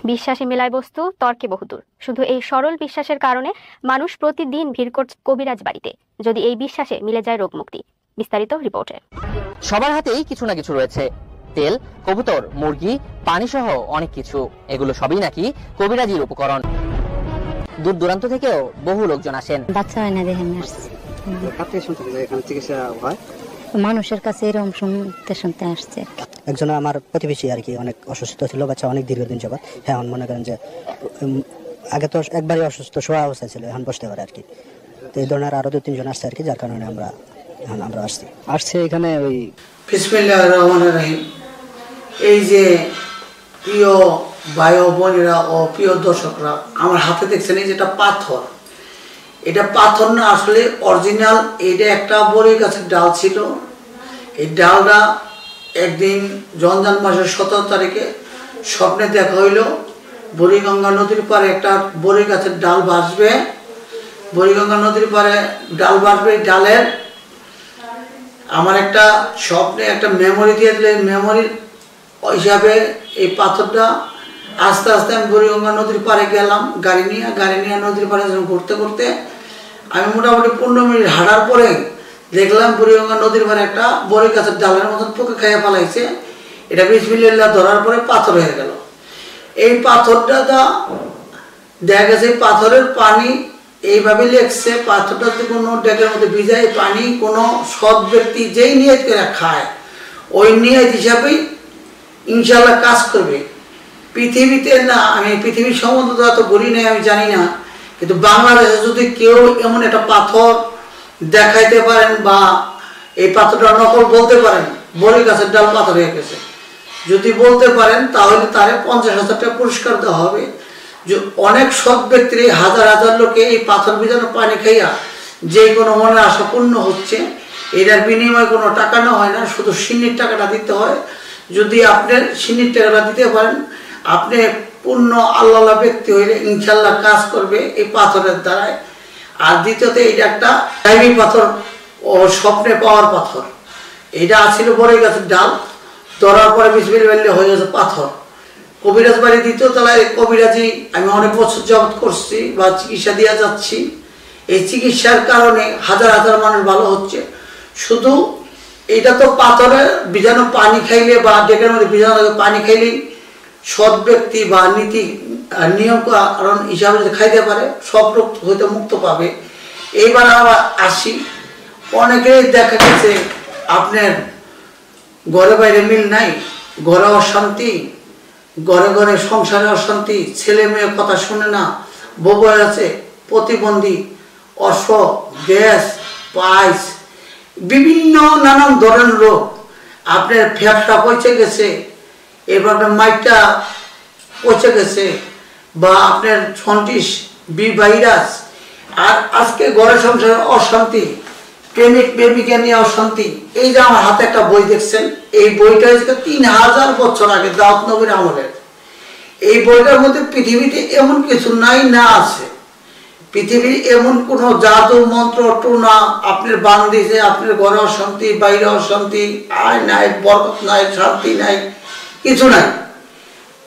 বিশ্বাসে মেলায় বস্তু, তর্কে বহুদূর। শুধু এই সরল বিশ্বাসের কারণে মানুষ প্রতিদিন ভিড় করছে কবিরাজ বাড়িতে, যদি এই বিশ্বাসে মিলে যায় রোগমুক্তি। বিস্তারিত রিপোর্টে। সবার হাতেই কিছু না কিছু রয়েছে, তেল, কবুতর, মুরগি, পানি সহ অনেক কিছু। এগুলো সবই নাকি কবিরাজির উপকরণ। দূর দূরান্ত থেকেও বহু লোকজন আসেন। বাচ্চা হয় না দেখে আসছে, চিকিৎসা হয় মানুষের কাছে এরকম শুনতে শুনতে আসছে। একজন আমার প্রতিবেশী আর কি অনেক অসুস্থ ছিল, বাচ্চা অনেক দীর্ঘদিন যাবত। হ্যাঁ, মনে করেন যে আগে তো একবারই অসুস্থ, শোয়া অবস্থা ছিল, এখন বসতে পারে আর কি। তো এই ধরনের আরো 2-3 জন আসছে আর কি, যার কারণে আমরা আসছি এখানে। ওই বিসমিল্লাহির রহমানির রহিম। এই যে প্রিয় ভাই ও বোনেরা ও প্রিয় দর্শকরা, আমার হাতে দেখছেন এই যেটা পাথর, এটা পাথর না, আসলে অরিজিনাল। এটা একটা বড়ই গাছের ডাল ছিল। এই ডালটা একদিন রমজান মাসের 17 তারিখে স্বপ্নে দেখা হইল, বুড়িগঙ্গা নদীর পারে একটা বড়ই গাছের ডাল ভাসবে। বুড়িগঙ্গা নদীর পারে ডাল ভাসবে। ডালের আমার একটা স্বপ্নে একটা মেমোরি দিয়ে দিলে, মেমোরির হিসাবে এই পাথরটা আস্তে আস্তে আমি বুড়িগঙ্গা নদীর পাড়ে গেলাম গাড়ি নিয়ে নদীর পাড়ে ঘুরতে ঘুরতে আমি মোটামুটি 15 মিনিট হাঁটার পরে দেখলাম বুড়িগঙ্গা নদীর পাড়ে একটা বড়ই গাছের ডালের মতন পোকা খাইয়া ফেলাইছে। এটা বিসমিল্লাহ ধরার পরে পাথর হয়ে গেল। এই পাথরটা দেখা গেছে পাথরের পানি এইভাবে লেগছে, পাথরটা যদি কোনো ডেকের মধ্যে ভিজায়, পানি কোনো সৎ ব্যক্তি যেই নিয়ত করে খায়, ওই নিয়ত হিসাবেই ইনশাল্লাহ কাজ করবে। পৃথিবীতে না, আমি পৃথিবীর সম্বন্ধে তো এত ঘুরি নাই, আমি জানি না, কিন্তু বাংলাদেশে যদি কেউ এমন একটা পাথর দেখাইতে পারেন বা এই পাথরটা নকল বলতে পারেন, বড়ই গাছের ডাল পাথর হয়ে গেছে, যদি বলতে পারেন, তাহলে তারে 50,000 টাকা পুরস্কার দেওয়া হবে। যে অনেক সৎ ব্যক্তির, হাজার হাজার লোকে এই পাথর ভিজানো পানি খাইয়া যে কোনো মনে আশা পূর্ণ হচ্ছে। এটার বিনিময়ে কোনো টাকা না হয় না, শুধু সিন্নির টাকাটা দিতে হয়। যদি আপনি সিন্নির টাকাটা দিতে পারেন, আপনি পূর্ণ আল্লাহ ব্যক্তি হইলে ইনশাল্লাহ কাজ করবে এই পাথরের দ্বারায়। আর দ্বিতীয়ত এটা একটা ডাইনি পাথর ও স্বপ্নে পাওয়ার পাথর। এটা আছিল বড়ই গাছের ডাল, ধরার পরে বিসমিল্লাহ হয়ে গেছে পাথর। কবিরাজ বাড়ি 2য় তলায় কবিরাজি আমি অনেক বছর যাবত করছি বা চিকিৎসা দিয়ে যাচ্ছি। এই চিকিৎসার কারণে হাজার হাজার মানুষ ভালো হচ্ছে। শুধু এটা তো পাথরের বীজাণু পানি খাইলে বা ডেকের মধ্যে বীজাণু পানি খাইলেই সৎ ব্যক্তি বা নীতি নিয়ম কারণ হিসাবে যদি খাইতে পারে সব রোগ হইতে মুক্ত পাবে। এইবার আবার আসি, অনেকেই দেখা গেছে আপনার ঘরে বাইরে মিল নাই, ঘরে অশান্তি, ঘরে ঘরে সংসারে অশান্তি, ছেলে মেয়ে কথা শুনে না, বউ আছে প্রতিবন্ধী, অশ্ব, গ্যাস, পাইস, বিভিন্ন নানান ধরনের রোগ, আপনার ফ্যাপসা পচে গেছে, এরপর আপনার মাইকটা পচে গেছে, বা আপনার জন্ডিস, বি ভাইরাস, আর আজকে ঘরে সংসারে অশান্তি, প্রেমিক প্রেমিকা নিয়ে অশান্তি। এই যে আমার হাতে একটা বই দেখছেন, এই বইটা হচ্ছে 3000 বছর আগে দাউদ নবীর আমলের। এই বইটার মধ্যে পৃথিবীতে এমন কিছু নাই না আছে, পৃথিবীর এমন কোনো জাদু মন্ত্র টোনা আপনার বান দিয়েছে, আপনার ঘরে অশান্তি, বাইরে অশান্তি, আয় নাই, বরকত নাই, শান্তি নাই, কিছু নাই।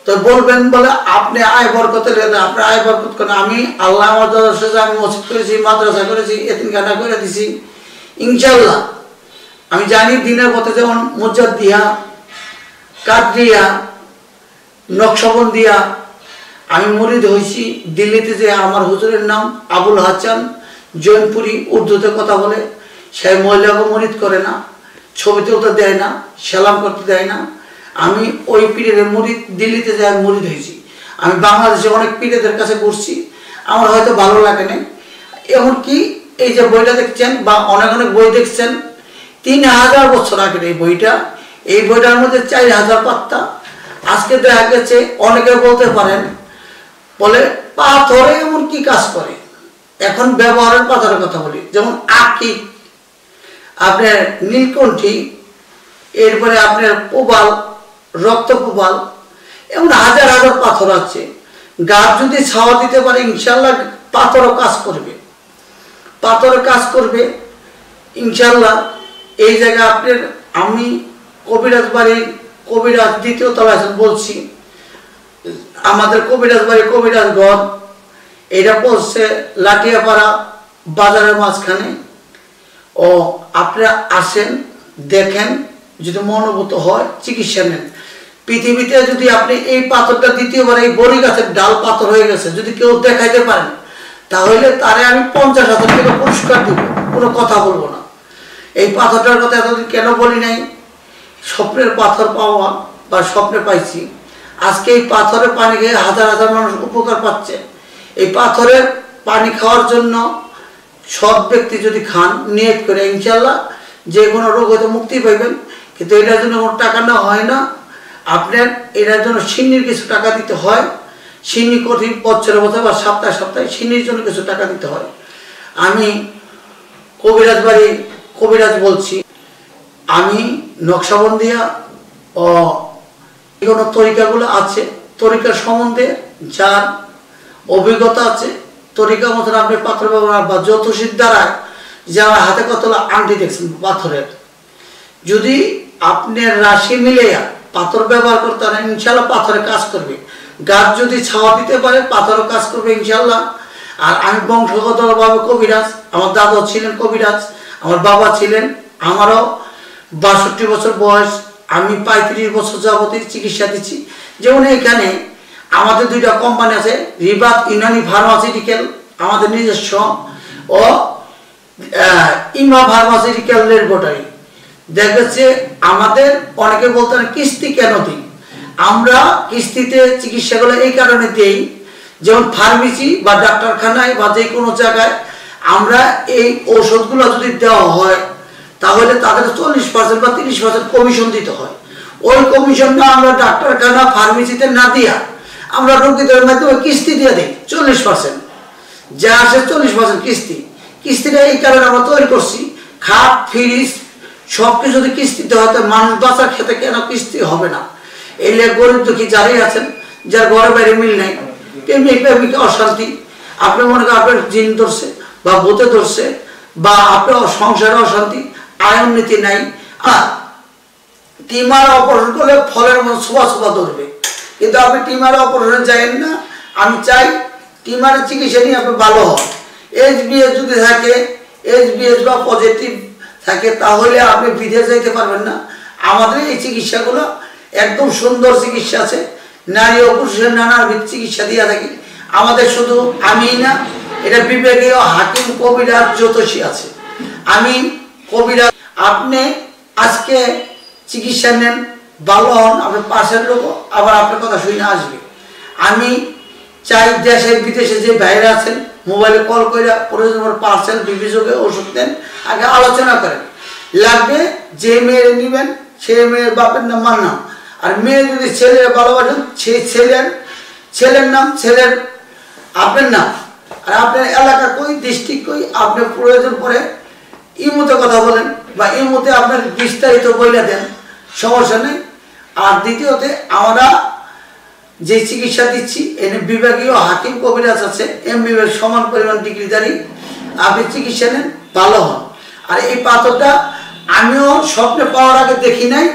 তো বলবেন বলে আপনি আয় বরকতের, আপনার আয় বরকত করেন। আমি আল্লাহ আমার দাদা, আমি মসজিদ করেছি, মাদ্রাসা করেছি, এতিমখানা করে দিছি, ইনশাল্লাহ আমি জানি দিনের পথে যেমন মুজাদ্দিয়া, কাদরিয়া, নকশবন্দিয়া আমি মুরিদ হয়েছি। দিল্লিতে যে আমার হুজুরের নাম আবুল হাসান জৈনপুরি, উর্দুতে কথা বলে, সে মহিলাকে মুরিদ করে না, ছবি তুলতে দেয় না, সালাম করতে দেয় না। আমি ওই পীরের মুরিদ, দিল্লিতে যাই মুরিদ হয়েছি। আমি বাংলাদেশে অনেক পীরেদের কাছে ঘুরছি, আমার হয়তো ভালো লাগে না। এমনকি এই যে বইটা দেখছেন বা অনেক অনেক বই দেখছেন, 3000 বছর আগের এই বইটা। এই বইটার মধ্যে 4000 পাতা। আজকে দেখা গেছে অনেকে বলতে পারেন বলে পাথরে এমন কি কাজ করে। এখন ব্যবহারের পাথরের কথা বলি, যেমন আকি, আপনার নীলকণ্ঠী, এরপরে আপনার প্রবাল, রক্ত প্রবাল, এমন হাজার হাজার পাথর আছে। গাছ যদি ছাওয়া দিতে পারে ইনশাল্লাহ পাথরও কাজ করবে, পাথরের কাজ করবে ইনশাল্লাহ। এই জায়গায় আপনার আমি কবিরাজ বাড়ির কবিরাজ 2য় তলায় বলছি, আমাদের কবিরাজ বাড়ি কবিরাজ ঘর, এটা পড়ছে লাঠিয়াপাড়া বাজারের মাঝখানে। ও আপনারা আসেন, দেখেন, যদি মনোভূত হয় চিকিৎসা নেন। পৃথিবীতে যদি আপনি এই পাথরটা দ্বিতীয়বার, এই বড়ি গাছের ডাল পাথর হয়ে গেছে, যদি কেউ দেখাইতে পারেন, তাহলে তারে আমি 50,000 টাকা পুরস্কার দিব, কোনো কথা বলবো না। এই পাথরটার কথা এতদিন কেন বলি নাই? স্বপ্নের পাথর পাওয়া বা স্বপ্নে পাইছি। আজকে এই পাথরের পানি খেয়ে হাজার হাজার মানুষ উপকার পাচ্ছে। এই পাথরের পানি খাওয়ার জন্য সৎ ব্যক্তি যদি খান, নিয়ত করে, ইনশাল্লাহ যে কোনো রোগ হয়তো মুক্তি পাইবেন। কিন্তু এটার জন্য কোনো টাকা নেওয়া হয় না। আপনার এটার জন্য সিন্নির কিছু টাকা দিতে হয়। সিন্নি কঠিন বছরে বছর বা সপ্তাহে সপ্তাহে সিন্নির জন্য কিছু টাকা দিতে হয়। আমি কবিরাজ বাড়ি কবিরাজ বলছি। আমি নকশাবন্দিয়া ও কোনো তরিকাগুলো আছে, তরিকার সম্বন্ধে যার অভিজ্ঞতা আছে, তরিকা মতন আপনি পাথর ব্যবহার বা জ্যোতিষীর দ্বারা যে আমার হাতে কতলা আংটি দেখছেন পাথরের, যদি আপনার রাশি মিলে পাথর ব্যবহার করতে পারেন, ইনশাল্লাহ পাথরে কাজ করবে। গাছ যদি ছাওয়া দিতে পারে, পাথরও কাজ করবে ইনশাল্লাহ। আর আমি বংশগতভাবে কবিরাজ, আমার দাদা ছিলেন কবিরাজ, আমার বাবা ছিলেন, আমারও 62 বছর বয়স, আমি 35 বছর যাবতীয় চিকিৎসা দিচ্ছি। যেমন এখানে আমাদের 2টা কোম্পানি আছে, রিবাত ইউনানি ফার্মাসিউটিক্যাল আমাদের নিজস্ব, ও ইমা ফার্মাসিউটিক্যাল ল্যাবরেটরি। দেখেছে আমাদের অনেকে বলতেন কিস্তি কেন দিই, আমরা কিস্তিতে চিকিৎসাগুলো এই কারণে দিই, যেমন ফার্মেসি বা ডাক্তারখানায় বা যে কোনো জায়গায় আমরা এই ঔষধগুলো যদি দেওয়া হয়, তাহলে তাদের 40% বা 30% কমিশন দিতে হয়। ওই কমিশনটা আমরা ডাক্তারখানা ফার্মেসিতে না দিয়া আমরা রোগীদের মাধ্যমে কিস্তি দিয়ে দিই 40%, যা আসে 40% কিস্তি। কিস্তিটা এই কারণে আমরা তৈরি করছি, খাট ফ্রিজ সব কিছু যদি কিস্তিতে হয়, তো মানুষ বাঁচার ক্ষেত্রে কেন কিস্তি হবে না? এই গরিব দুঃখী যারাই আছেন, যার ঘরে বাইরে মিল নাই, প্রেমিক অশান্তি, আপনি মনে করেন আপনার জিন ধরছে বা ভূতে ধরছে, বা আপনার সংসারে অশান্তি, আয়ন নীতি নাই, আর টিমার অপারেশন করলে ফলের মতো ছোপা ধরবে, কিন্তু আপনি টিমার অপারেশন যাইেন না। আমি চাই টিমারের চিকিৎসা নিয়ে আপনি ভালো হন। HBS যদি থাকে, HBS বা পজিটিভ থাকে, তাহলে আপনি বিদেশ যাইতে পারবেন না। আমাদের এই চিকিৎসাগুলো একদম সুন্দর চিকিৎসা আছে, নারী ও পুরুষের নানাবিধ চিকিৎসা দিয়ে থাকি। আমাদের শুধু আমি না, এটা বিভাগীয় হাকিম কবিরাজ জ্যোতিষী আছে। আমি কবিরাজ, আপনি আজকে চিকিৎসা নেন, ভালো হন, আপনার পাশের লোক আবার আপনার কথা শুনে আসবে। আমি চাই দেশে বিদেশে যে বাইরে আছেন, মোবাইলে কল করে প্রয়োজন পার্সেল বিভিযোগে ওষুধ দেন, আগে আলোচনা করেন। লাগবে যে মেয়ের নেবেন সে মেয়ের বাপের নাম মার নাম, আর মেয়ে যদি ছেলের ভালোবাসেন সেই ছেলের নাম, ছেলের আপনার নাম, আর আপনার এলাকা কই, ডিস্ট্রিক্ট কই, আপনি প্রয়োজন পড়ে ইমুতে কথা বলেন বা ইমুতে আপনার বিস্তারিত বইলে দেন, সমস্যা নেই। আর দ্বিতীয়তে আমরা যে চিকিৎসা দিচ্ছি, এনে বিভাগীয় হাকিম কবিরাজ আছে, MBBS সমান পরিমাণ ডিগ্রিধারী, আপনি চিকিৎসা নেন, ভালো হন। আর এই পাথরটা আমিও স্বপ্নে পাওয়ার আগে দেখি নাই,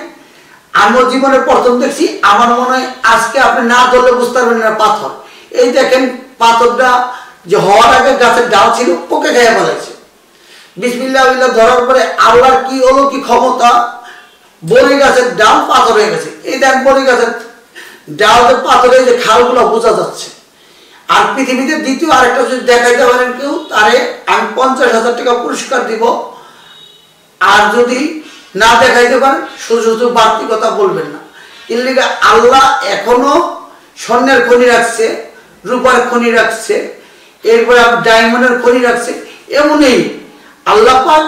আমিও জীবনে প্রথম দেখছি। আমার মনে হয় আজকে আপনি না ধরলে বুঝতে পারবেন না পাথর। এই দেখেন পাথরটা যে হওয়ার আগে গাছের ডাল ছিল, পোকে খেয়ে ফেলেছে। বিসমিল্লাহ ধরার পরে আল্লাহর কি হলো কি ক্ষমতা, বড়ি গাছের ডাল পাথর হয়ে গেছে। এই দেখ বড়ি গাছের ডাল পাথরে যে খালগুলো বোঝা যাচ্ছে। আর পৃথিবীতে দ্বিতীয় আরেকটা যদি দেখাইতে পারেন কেউ, তারে আমি 50,000 টাকা পুরস্কার দিব। আর যদি না দেখাইতে পারেন, শুধু বাড়তি কথা বলবেন না। এর লিগে আল্লাহ এখনো স্বর্ণের খনি রাখছে, রূপার খনি রাখছে, এরপরে ডায়মন্ডের খনি রাখছে। এমনই আল্লাহ পাক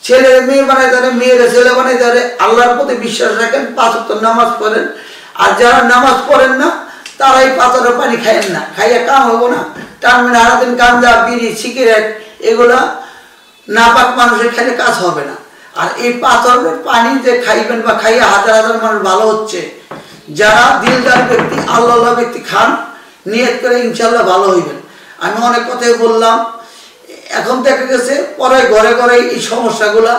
ছেলে মেয়ে বানাই তারে, মেয়েরা ছেলে বানাই তারে। আল্লাহর প্রতি বিশ্বাস রাখেন, 5 ওয়াক্ত নামাজ পড়েন। আর যারা নামাজ পড়েন না, তারা এই পাথরের পানি খাইয়েন না, খাইয়া কাম হবো না। টানবেন সারাদিন গাঁজা বিড়ি সিগারেট, এগুলা নাপাক মানুষের খেলে কাজ হবে না। আর এই পাথরের পানি যে খাইবেন বা খাইয়া হাজার হাজার মানুষ ভালো হচ্ছে, যারা দিলদার ব্যক্তি, আল্লাহ ব্যক্তি খান, নিয়ত করে ইনশাল্লাহ ভালো হইবেন। আমি অনেক কথাই বললাম। এখন দেখা গেছে পরে ঘরে ঘরে এই সমস্যাগুলা,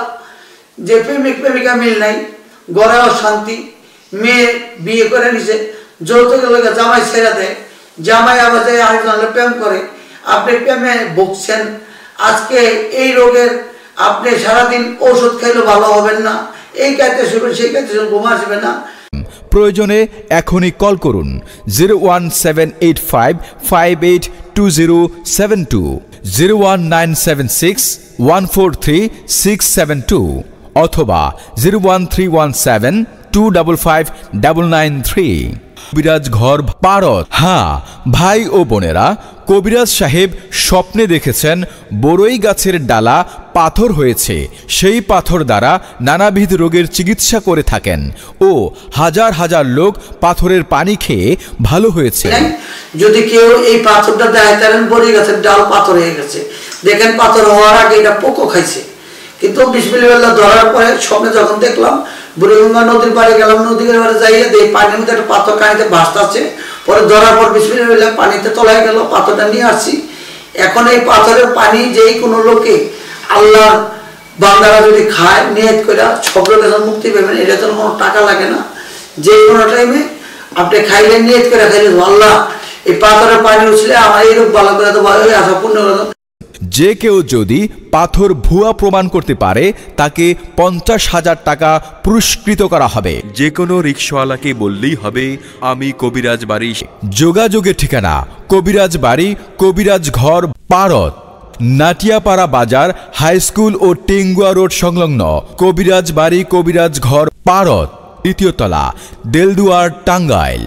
যে প্রেমিকা মিল নাই, ঘরে অশান্তি, মেয়ে বিয়ে করে নিছে, যৌতুকের লগে জামাই ছেড়ে দেয়, জামাই আবার যায় আরেকজনের প্রেম করে, আপনি প্রেমে ভুগছেন। আজকে এই রোগের আপনি সারাদিন ওষুধ খাইলে ভালো হবেন না, এই খাইতে শুবেন সেই খাইতে শুবেন, ঘুম আসবে না। প্রয়োজনে এখনই কল করুন 01785582072, 01976143672 অথবা 01317255993। কবিরাজ ঘর পারত। হ্যাঁ ভাই ও বোনেরা, কবিরাজ সাহেব স্বপ্নে দেখেছেন বড়ই গাছের ডালা পাথর হয়েছে, সেই পাথর দ্বারা নানাবিধ রোগের চিকিৎসা করে থাকেন ও হাজার হাজার লোক পাথরের পানি খেয়ে ভালো হয়েছে। যদি কেউ এই পাথরটা দেখাইতেন বড়ই গাছের ডাল পাথর হয়ে গেছে, দেখেন পাথর হওয়ার আগে এটা পোকো খাইছে, কিন্তু বিসমিল্লাহ ধরার পরে স্বপ্নে যখন দেখলাম বুড়িগঙ্গা নদীর পাড়ে গেলাম, নদীর পাড়ে যাইয়ে দেখি পানির মধ্যে একটা পাথর কানিতে ভাসতেছে, পরে ধরার পর বিসমিল্লাহ পানিতে তলায় গেল, পাথরটা নিয়ে আসছি। এখন এই পাথরের পানি যেই কোনো লোকে আল্লাহর বান্দারা যদি খায় নিয়ত করে সব লোকের মুক্তি পাবেন, এটা তো কোনো টাকা লাগে না। যে কোনো টাইমে আপনি খাইলে নিয়ত করে খাইলে আল্লাহ এই পাথরের পানি উঠলে আমার এই রোগ ভালো করে দেবো, আসা পূর্ণ করে দেবো। যে কেউ যদি পাথর ভুয়া প্রমাণ করতে পারে তাকে 50,000 টাকা পুরস্কৃত করা হবে। যে কোনো রিকশাওয়ালাকে বললেই হবে আমি কবিরাজ বাড়ি। যোগাযোগের ঠিকানা কবিরাজ বাড়ি, কবিরাজ ঘর, পারত, নাটিয়াপাড়া বাজার, হাই স্কুল ও টেঙ্গুয়া রোড সংলগ্ন। কবিরাজ বাড়ি, কবিরাজ ঘর, পারত, দ্বিতীয় তলা, দেলদুয়ার, টাঙ্গাইল।